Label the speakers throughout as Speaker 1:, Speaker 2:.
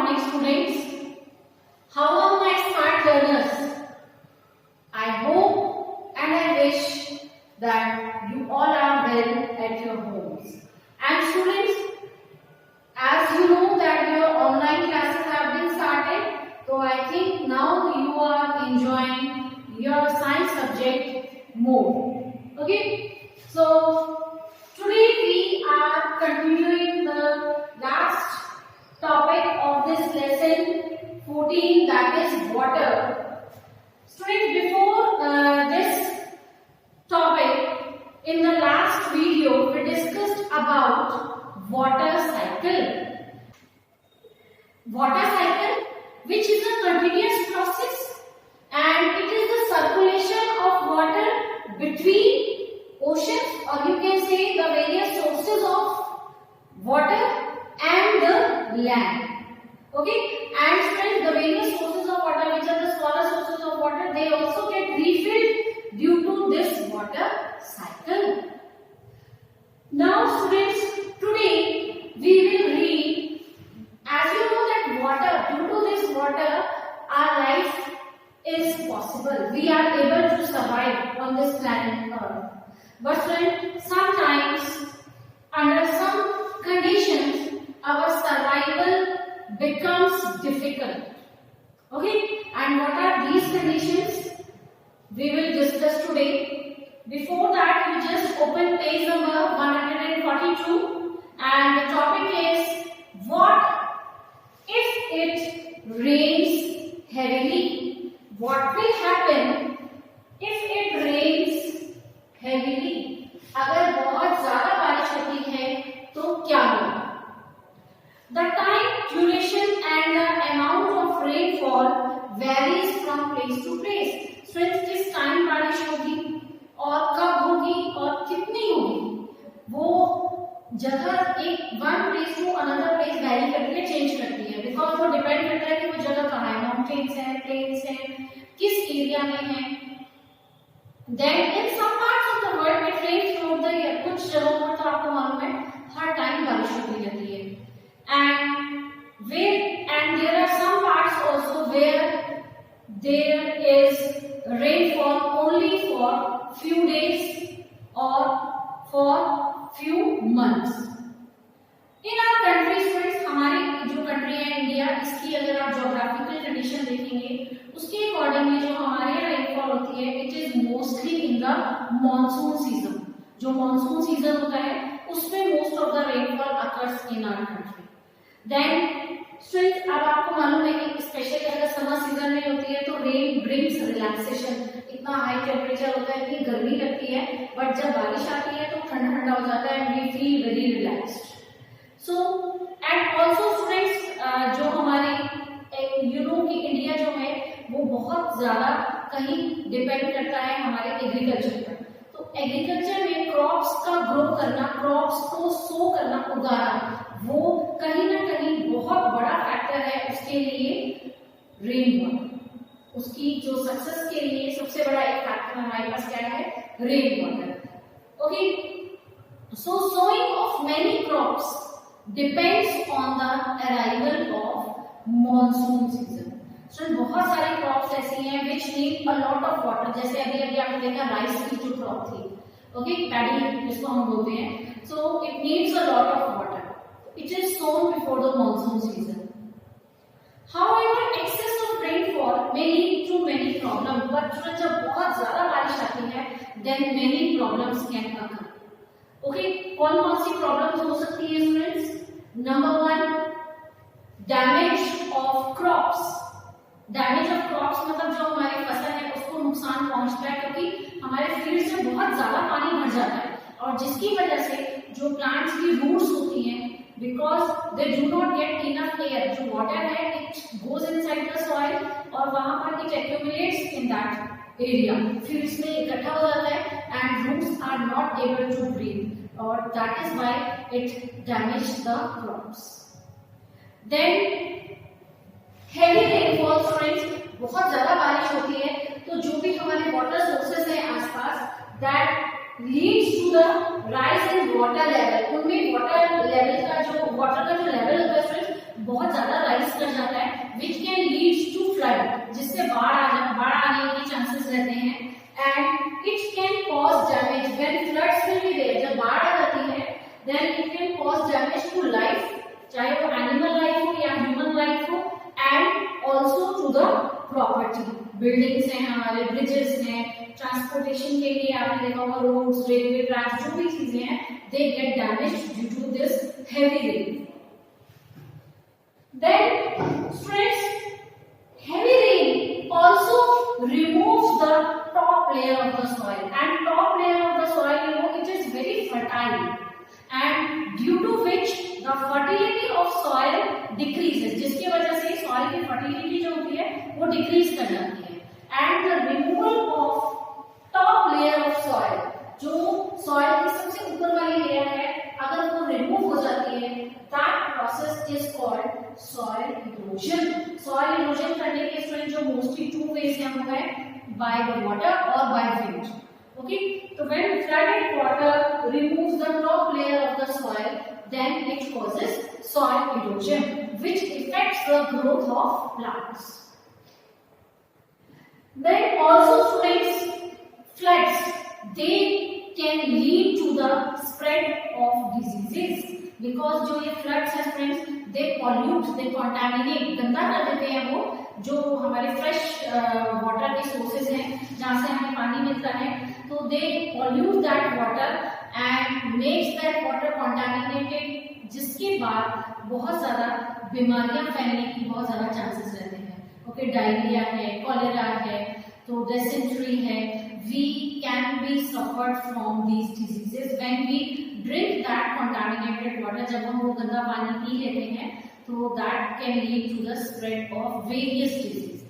Speaker 1: morning, students. How are my smart learners? I hope and I wish that you all are well at your homes. And students, as you know that your online classes have been started, so I think now you are enjoying your science subject more. Okay? So today we are continuing the last topic of this lesson 14, that is water. Students, before this topic, in the last video we discussed about water cycle. Water cycle, which is a continuous process, and it is the circulation of water between oceans, or you can say the various sources of water and the land. Okay, and friends, the various sources of water, which are the smaller sources of water, they also get refilled due to this water cycle. Now students, today we will read, as you know that water, due to this water, our life is possible. We are able to survive on this planet Earth. But friends, sometimes under some conditions, our survival becomes difficult. Okay, and what are these conditions? We will discuss today. Before that, you just open page number 142, and the topic is, what if it rains heavily? What will happen if it rains heavily? अगर बहुत ज़्यादा बारिश होती है तो क्या होगा? The time, duration and the amount of rainfall varies from place to place. Friends, किस टाइम बारिश होगी और कब होगी और कितनी होगी, वो जगह एक one place to another place vary करती है, चेंज करती है, बिकॉज वो डिपेंड करता है कि वो जगह कहाँ है, माउंटेन्स है, प्लेन्स है, किस एरिया में है. Then in some parts of the world it rains throughout the year. कुछ जगहों पर तो आपको मालूम है हर टाइम बारिश होती रहती है. And there are some parts also where there is rainfall only for few days or for few months. In our country, students, हमारी जो कंट्री है इंडिया, इसकी अगर आप ज्योग्राफिकल कंडीशन देखेंगे, उसके अकॉर्डिंगली जो हमारे यहाँ रेनफॉल होती है, it is mostly in the monsoon season. जो मॉनसून सीजन होता है उसमें most of the rainfall occurs in our country. Then students, अब आपको मालूम है कि स्पेशली अगर समर सीजन में होती है तो रेन ब्रिंग्स रिलैक्सेशन. इतना हाई टेम्परेचर होता है, इतनी गर्मी लगती है, बट जब बारिश आती है तो ठंडा ठंडा हो जाता है and we feel very relaxed. So and also students, जो हमारे यू नो कि इंडिया जो है वो बहुत ज्यादा कहीं डिपेंड करता है हमारे एग्रीकल्चर पर. तो एग्रीकल्चर में क्रॉप्स का ग्रो करना, क्रॉप्स को सो करना, उगाना, वो कहीं ना कहीं बहुत बड़ा फैक्टर है उसके लिए रेन वाटर. उसकी जो सक्सेस के लिए सबसे बड़ा एक फैक्टर हमारे पास क्या है, rain water. Okay, so sowing of many crops depends on the arrival of monsoon season. So बहुत सारे क्रॉप्स ऐसी हैं which need a lot of water. जैसे अभी अभी आपने देखा राइस की जो क्रॉप थी, ओके, पैडी जिसको हम बोलते हैं, so it needs a lot of water. It is sown before the monsoon season. However, excess of rainfall may lead to many problems. But जब बहुत ज़्यादा बारिश आती है, then many problems can occur. Okay, कौन-कौन सी problems हो सकती है students? Number one, damage of crops. Damage of crops मतलब जो हमारी फसल है उसको नुकसान पहुंचता है, क्योंकि हमारे फील्ड से बहुत ज़्यादा पानी भर जाता है, और जिसकी वजह से जो प्लांट्स की रूट्स होती हैं, because they do not get enough air, जो water है it goes inside the soil और वहाँ पर it accumulates in that area, फिर इसमें इकट्ठा हो जाता है and roots are not able to breathe, और that is why it damage the crops. Then heavy rainfall, friends, बहुत ज़्यादा बारिश होती है तो जो भी हमारे water sources हैं आसपास, that leads to the rise in water level. उनमें वाटर लेवल का जो लेवल होता है बहुत ज्यादा राइज कर जाता which can lead to flood, जिससे बाढ़ आने के चांसेस रहते हैं, and it can cause damage when floods will be there. जब बाढ़ आ जाती है then it can cause damage to life, चाहे वो एनिमल लाइफ हो या ह्यूमन लाइफ हो, and also to the property. Buildings हैं हमारे, ब्रिजेस हैं, ट्रांसपोर्टेशन के लिए आपने देखा होगा रोड्स, रेलवे ट्रैक्स, जो भी चीजें हैं, they get damaged due to this heavy rain. Then friends, heavy rain also removes the top layer of the soil, and top layer of the soil, you know, it is very fertile, and due to which the fertility of soil decreases, जिसकी वजह से soil की fertility जो होती है वो decrease कर जाती है, and the removal of top layer of soil, जो soil की सबसे ऊपर वाली layer है, अगर वो remove हो जाती है, that process is called soil erosion. Soil erosion करने के इसमें जो mostly two ways हैं वो है by the water or by wind. Okay, so when flooded water removes the top layer of the soil, then it causes soil erosion, which affects the growth of plants. Then also students, floods, they can lead to the spread of diseases, because जो ये floods है friends, they pollute, they contaminate, गंदा कर देते हैं वो जो हमारे फ्रेश वाटर के सोर्सेज हैं जहाँ से हमें पानी मिलता है, तो दे pollute that water and makes that water contaminated, जिसके बाद बहुत ज़्यादा बीमारियां फैलने की बहुत ज़्यादा चांसेस रहते हैं. ओके, डायरिया है, कॉलेरा है, तो डिसेंट्री है, we can be suffered from these diseases when we drink that contaminated water. जब हम वो गंदा पानी पी लेते हैं तो that can lead to the spread of various diseases.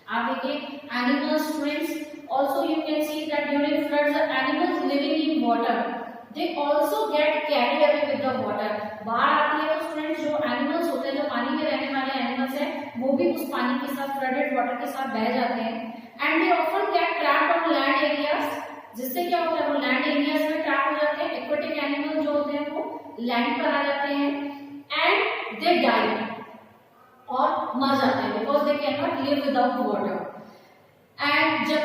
Speaker 1: आप देखिए animal students, also you can see that during floods the animals living in water they also get carried away with the water. बाढ़ आती है तो students जो animals होते हैं, जो पानी में रहने वाले एनिमल्स हैं, वो भी उस पानी के साथ फ्लडेड वाटर के साथ बह जाते हैं, and they often get trapped on land areas, जिससे क्या होता है वो लैंड एरियाज में ट्रैप हो जाते हैं. एक्वेटिक एनिमल जो होते हैं वो लैंड पर आ जाते हैं एंड दे डाई और मर जाते हैं because they can not live without water. And जब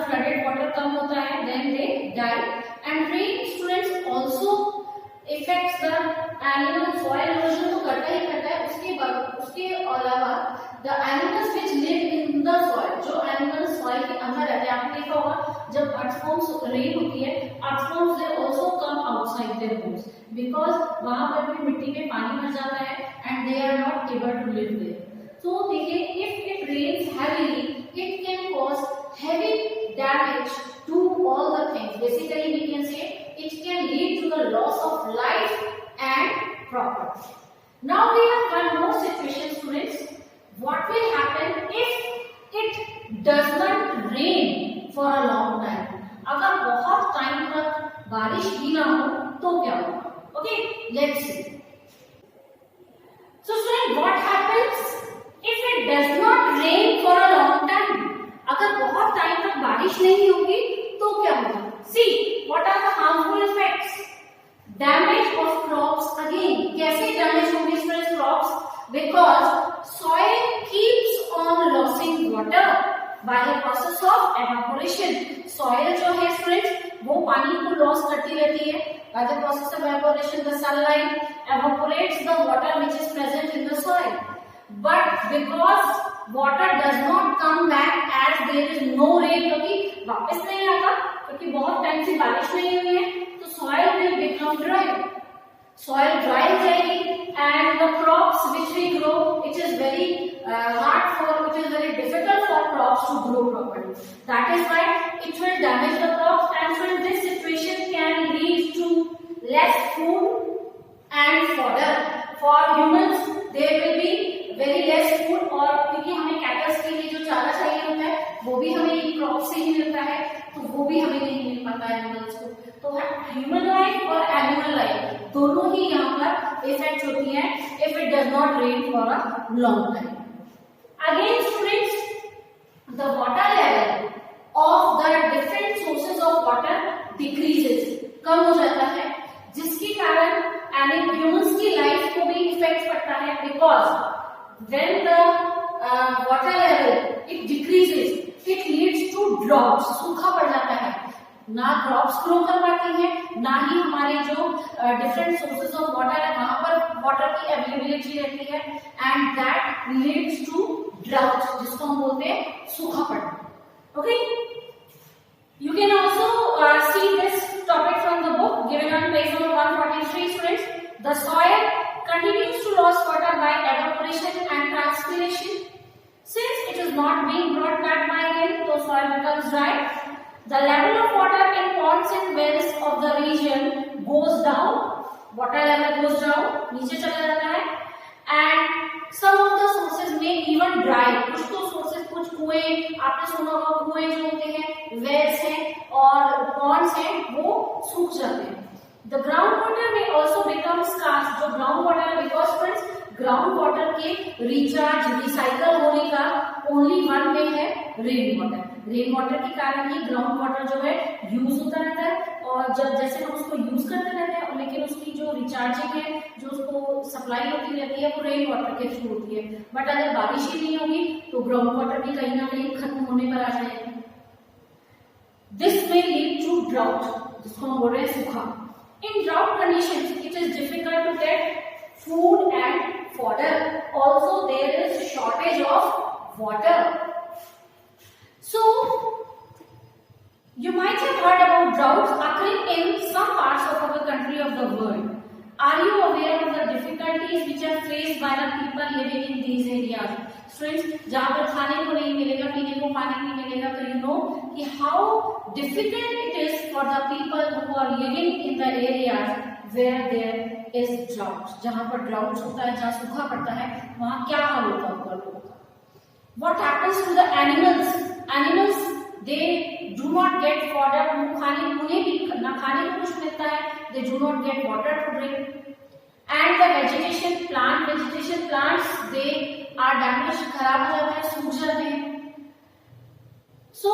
Speaker 1: फ्लडेड वाटर कम होता है then they die. And rain students also affects the animal. Soil erosion तो करता ही करता है, उसके अलावा the animals which live in the soil, जो एनिमल सॉइल के अंदर रहते हैं, आपने देखा होगा जब अर्थफॉर्म्स रेन होती है, earthworms they also come outside their homes because वहां पर भी मिट्टी में पानी भर जाता है and they are not able to live there. So देखिए if it rains heavily it can cause heavy damage to all the things. Basically we can say it can lead to the loss of life and property. Now we have one more situation students. What will happen if it does not rain for a long time? अगर बहुत time तक बारिश ही ना हो तो क्या होगा? Okay, let's see. So students, what happens if it does not rain for a long time? अगर बहुत टाइम तक बारिश नहीं होगी तो क्या होगा? See, what are the harmful effects? Damage of crops again. कैसे डैमेज होंगे students crops? Because soil keeps on losing water by the process of evaporation. Soil जो है स्टूडेंट्स वो पानी को लॉस करती रहती है by the process of evaporation. The sunlight evaporates the water which is present in the soil. But because water does not come back as there is no rain, क्योंकि वापस नहीं आता, क्योंकि बहुत टाइम से बारिश नहीं हुई है, तो soil will become dry. Soil dry हो जाएगी and the crops which we grow, it is very very difficult for crops to grow properly. That is why it will damage the crops, and so this situation can lead to less food and fodder. For humans there will be very less food, और क्योंकि हमें kettles के लिए जो चारा चाहिए होता है वो भी हमें क्रॉप से ही मिलता है, तो वो भी हमें नहीं मिल पाता है एनिमल्स को. तो ह्यूमन लाइफ और एनिमल लाइफ दोनों ही यहाँ पर इफेक्ट होती है if it does not rain for a long time. Again students, the water level of the different sources of water decreases, कम हो जाता है, जिसके कारण ह्यूमंस की लाइफ को भी इफेक्ट पड़ता है. Because when the water level it decreases, it leads two drops, सूखा पड़ जाता है, ना क्रॉप्स ग्रो कर पाती हैं, ना ही हमारे जो डिफरेंट सोर्सेज ऑफ वाटर है वहां पर वाटर की अवेलेबिलिटी रहती है, and that leads to drought, जिसको हम बोलते हैं सूखा पड़ना. Okay, you can also see this topic from the book given on page number 143. Students, the soil continues to lose water by evaporation and transpiration. Since it is not being brought back by rain, the soil becomes dry. The level of water in ponds and wells of the region goes down. Water level goes down, नीचे चला जाता है. And some of the sources may even dry. कुछ तो sources, कुछ कुएं, आपने सुना होगा कुएं जो होते हैं, wells हैं और ponds हैं, वो सूख जाते हैं. The groundwater may also become scarce. जो groundwater है, because friends, groundwater के recharge, recycle होने का only one way है rainwater. रेनवाटर के कारण ही ग्राउंड वाटर जो है यूज होता रहता है, और जब जैसे हम उसको यूज करते रहते हैं, लेकिन उसकी जो रिचार्जिंग है, जो उसको सप्लाई होती रहती है, वो रेन वाटर के थ्रू होती है. बट अगर बारिश ही नहीं होगी तो ग्राउंड वाटर भी कहीं ना कहीं खत्म होने पर आ जाएगी. दिस में लीड टू ड्राउट, जिसको हम बोल रहे हैं सूखा. In drought conditions it is difficult to get food and fodder. Also there is shortage of water. So, you might have heard about droughts occurring in some parts of our country of the world. Are you aware of the difficulties which are faced by the people living in these areas? Students, जहाँ पर खाने को नहीं मिलेगा, पीने को पानी नहीं मिलेगा, तो you know कि how difficult it is for the people who are living in the areas where there is drought. जहाँ पर drought होता है, जहाँ सूखा पड़ता है, वहाँ क्या हाल होता होगा लोगों का? What happens to the animals? Animals, they do not get fodder. उन्हें भी ना खाने को कुछ मिलता है. They do not get water to drink. And the vegetation plants, they are damaged, खराब हो जाते हैं, सूख जाते हैं. So,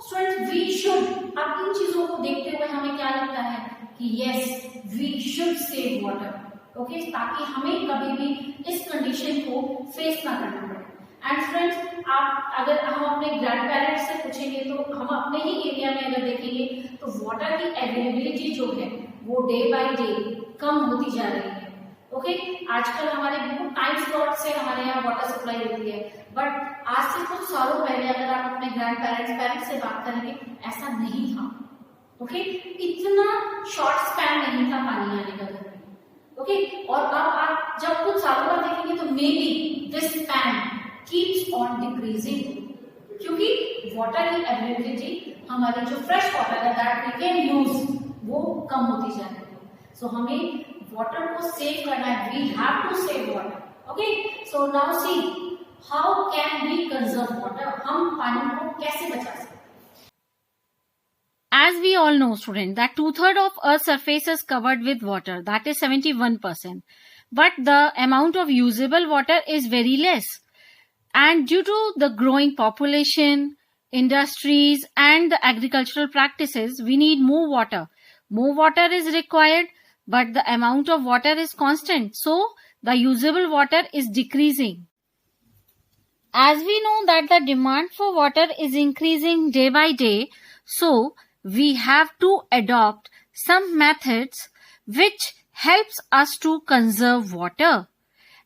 Speaker 1: students, we should, अब इन चीजों को देखते हुए हमें क्या लगता है कि yes, we should save water. Okay, ताकि हमें कभी भी इस कंडीशन को फेस ना करना पड़े. एंड फ्रेंड्स, आप अगर हम अपने ग्रैंड पेरेंट्स से पूछेंगे, तो हम अपने ही एरिया में अगर देखेंगे तो वाटर की अवेलेबिलिटी जो है वो डे बाय डे कम होती जा रही है. ओके, आजकल हमारे बिल्कुल टाइम स्लॉट से हमारे यहाँ वाटर सप्लाई होती है, बट आज से कुछ सालों पहले अगर आप अपने ग्रैंड पेरेंट्स से बात करेंगे, ऐसा नहीं था. ओके, इतना शॉर्ट स्पैन नहीं था पानी आने का घर में. ओके, और अब आप जब कुछ सालों बाद देखेंगे तो may be this span keeps on decreasing, क्योंकि वाटर की अवेलेबिलिटी, हमारी जो फ्रेश वाटर है that we can use, वो कम होती जा रही है. सो हमें वाटर को सेव करना है. we have to save water. okay, so now see how can we conserve water. हम पानी को कैसे बचा सकते हैं?
Speaker 2: As we all know, students, that 2/3 of Earth's surface is covered with water, that is 71%. But the amount of usable water is very less. And due to the growing population, industries, and the agricultural practices, we need more water. More water is required, but the amount of water is constant. So, the usable water is decreasing. As we know that the demand for water is increasing day by day, so we have to adopt some methods which helps us to conserve water.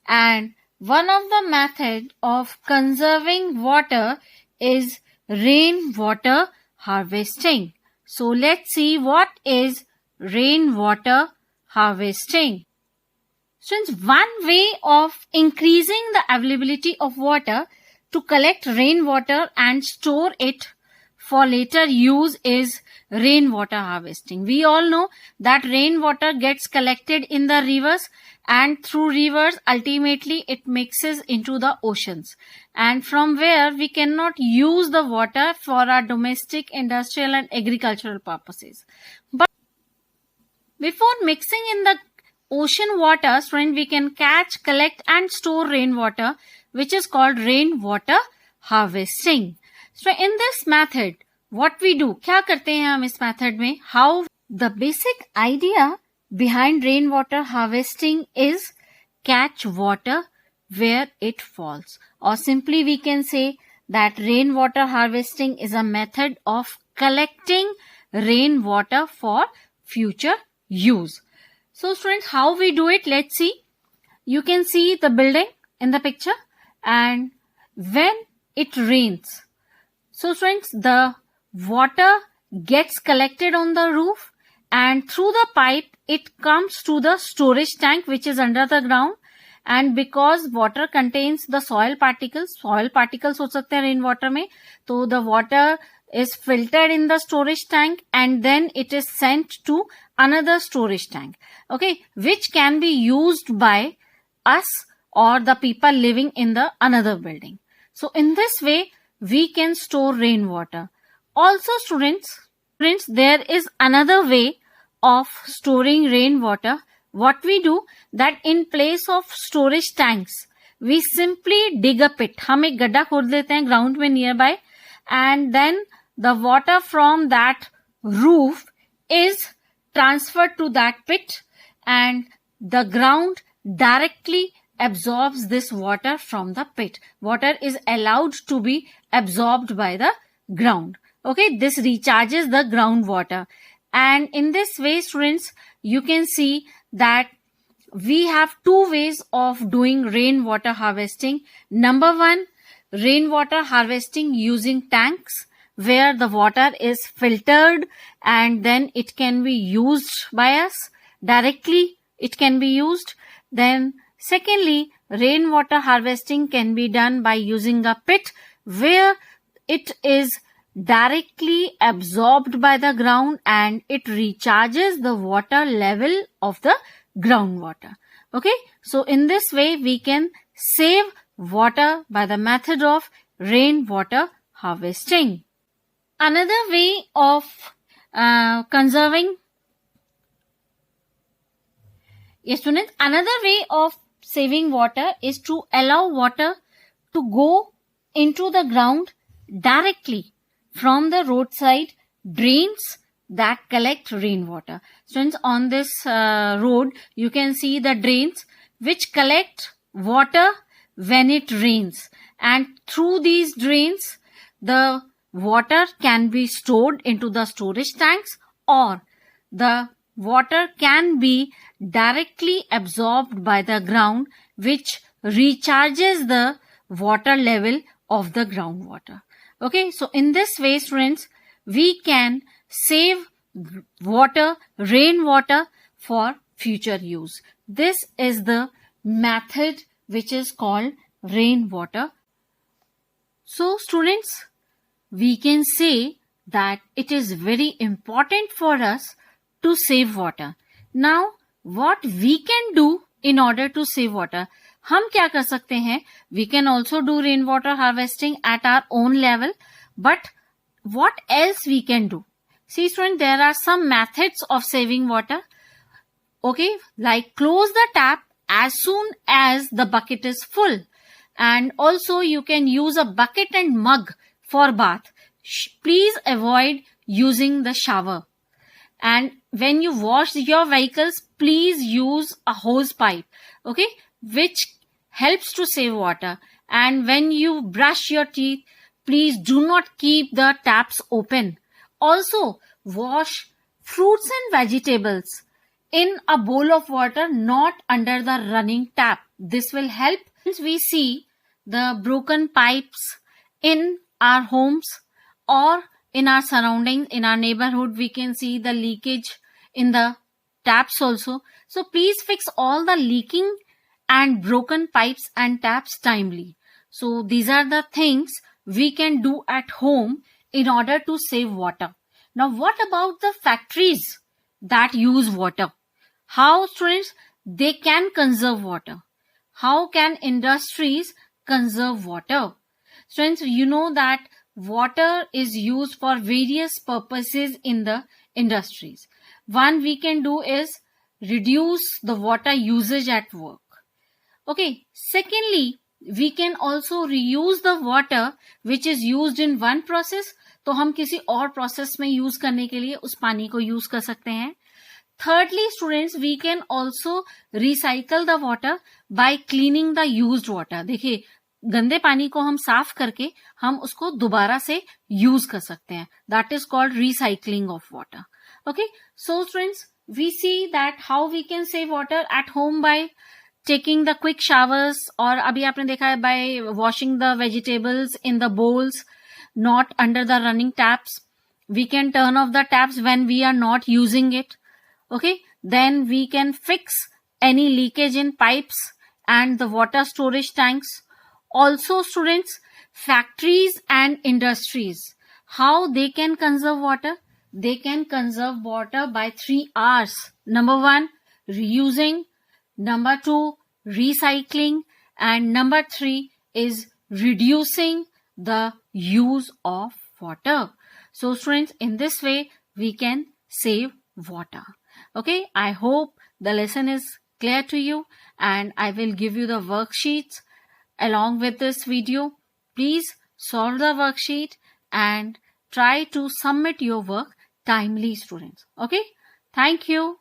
Speaker 2: And one of the method of conserving water is rainwater harvesting. So let's see what is rainwater harvesting. Since one way of increasing the availability of water to collect rainwater and store it for later use is rainwater harvesting. We all know that rainwater gets collected in the rivers, and through rivers ultimately it mixes into the oceans, and from where we cannot use the water for our domestic, industrial and agricultural purposes. But before mixing in the ocean water, student, we can catch, collect and store rainwater, which is called rainwater harvesting. So in this method, what we do, क्या करते हैं हम इस method में? How the basic idea behind rainwater harvesting is catch water, where it falls. Or simply we can say that rainwater harvesting is a method of collecting rainwater for future use. So students, how we do it? Let's see. You can see the building in the picture, and when it rains, so friends, the water gets collected on the roof, and through the pipe it comes to the storage tank which is under the ground. And because water contains the soil particles हो सकते हैं rain water में, तो the water is filtered in the storage tank and then it is sent to another storage tank, okay, which can be used by us or the people living in the another building. So in this way we can store rainwater. Also students, there is another way of storing rainwater. What we do, that in place of storage tanks we simply dig a pit. हम एक गड्ढा खोद देते हैं ground में nearby, and then the water from that roof is transferred to that pit, and the ground directly absorbs this water from the pit. Water is allowed to be absorbed by the ground. Okay, this recharges the groundwater. And in this way, students, you can see that we have two ways of doing rainwater harvesting. Number one, rainwater harvesting using tanks, where the water is filtered and then it can be used by us directly. It can be used. Then secondly, rainwater harvesting can be done by using a pit where it is directly absorbed by the ground and it recharges the water level of the groundwater. Okay, so in this way we can save water by the method of rainwater harvesting. Another way of conserving, yes students, another way of saving water is to allow water to go into the ground directly from the roadside drains that collect rainwater. Students, on this road you can see the drains which collect water when it rains, and through these drains the water can be stored into the storage tanks, or the water can be directly absorbed by the ground, which recharges the water level of the groundwater. Okay, so in this way, students, we can save water, rainwater for future use. This is the method which is called rainwater. So students, we can say that it is very important for us to save water. Now, what we can do in order to save water? हम क्या कर सकते हैं? We can also do rainwater harvesting at our own level, but what else we can do? See students, there are some methods of saving water. Okay, like close the tap as soon as the bucket is full, and also you can use a bucket and mug for bath. Please avoid using the shower. And when you wash your vehicles, please use a hose pipe, okay, which helps to save water. And when you brush your teeth, please do not keep the taps open. Also, wash fruits and vegetables in a bowl of water, not under the running tap. This will help. Since we see the broken pipes in our homes or in our surroundings, in our neighborhood, we can see the leakage in the taps also. So please fix all the leaking and broken pipes and taps timely. So these are the things we can do at home in order to save water. Now what about the factories that use water? How students, they can conserve water? How can industries conserve water? Students, you know that water is used for various purposes in the industries. One we can do is reduce the water usage at work. Okay. Secondly, we can also reuse the water which is used in one process. तो हम किसी और process में use करने के लिए उस पानी को use कर सकते हैं. Thirdly, students, we can also recycle the water by cleaning the used water. देखिए, गंदे पानी को हम साफ करके हम उसको दोबारा से यूज कर सकते हैं. That is called recycling of water. Okay, so students, we see that how we can save water at home by taking the quick showers, और अभी आपने देखा है by washing the vegetables in the bowls, not under the running taps. We can turn off the taps when we are not using it. Okay, then we can fix any leakage in pipes and the water storage tanks. Also, students, factories and industries, how they can conserve water? They can conserve water by 3 R's. Number 1, reusing. Number 2, recycling. And number 3 is reducing the use of water. So students, in this way, we can save water. Okay, I hope the lesson is clear to you, and I will give you the worksheets along with this video. Please solve the worksheet and try to submit your work timely, students. Okay, thank you.